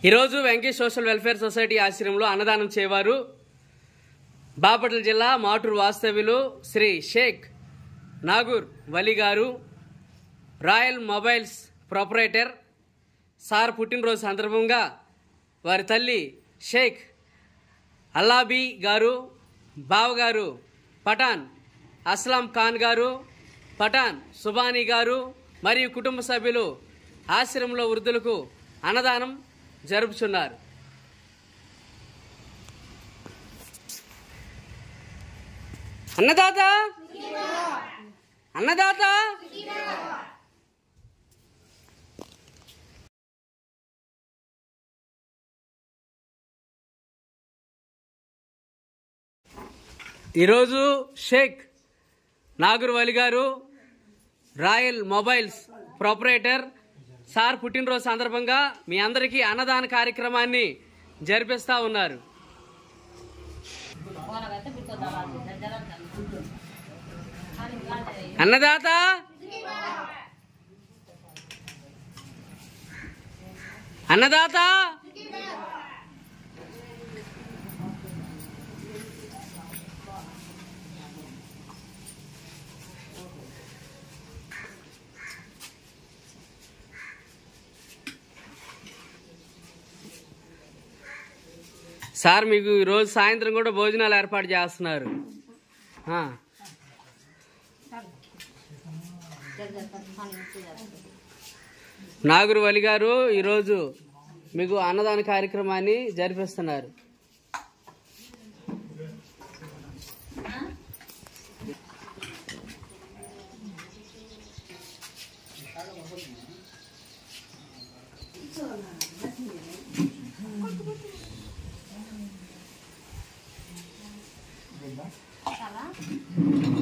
ఈరోజు Venkatesh social welfare society ఆశ్రయంలో అన్నదానం చేయవారు బాపట్ల జిల్లా మాటూరు వాస్తవ్యులు శ్రీ షేక్ నాగూర్ వలి గారు, రాయల్ మొబైల్స్ ప్రొపరేటర్. సార్ పుట్టినరోజు సందర్భంగా వారి తల్లి షేక్ అల్లాబీ గారు, బావగారు పఠాన్ అస్లాం ఖాన్ గారు, పఠాన్ సుబానీ గారు మరియు కుటుంబ సభ్యులు ఆశ్రమంలో వృద్ధులకు అన్నదానం జరుపుచున్నారు. అన్నదాత అన్నదాత ఈరోజు షేక్ నాగూర్ వలి గారు, రాయల్ మొబైల్స్ ప్రొపరేటర్ సార్ పుట్టినరోజు సందర్భంగా మీ అందరికీ అన్నదాన కార్యక్రమాన్ని జరిపిస్తూ ఉన్నారు. అన్నదాత అన్నదాత సార్ మీకు ఈరోజు సాయంత్రం కూడా భోజనాలు ఏర్పాటు చేస్తున్నారు. నాగూర్ వలి గారు ఈరోజు మీకు అన్నదాన కార్యక్రమాన్ని జరిపిస్తున్నారు. Salah.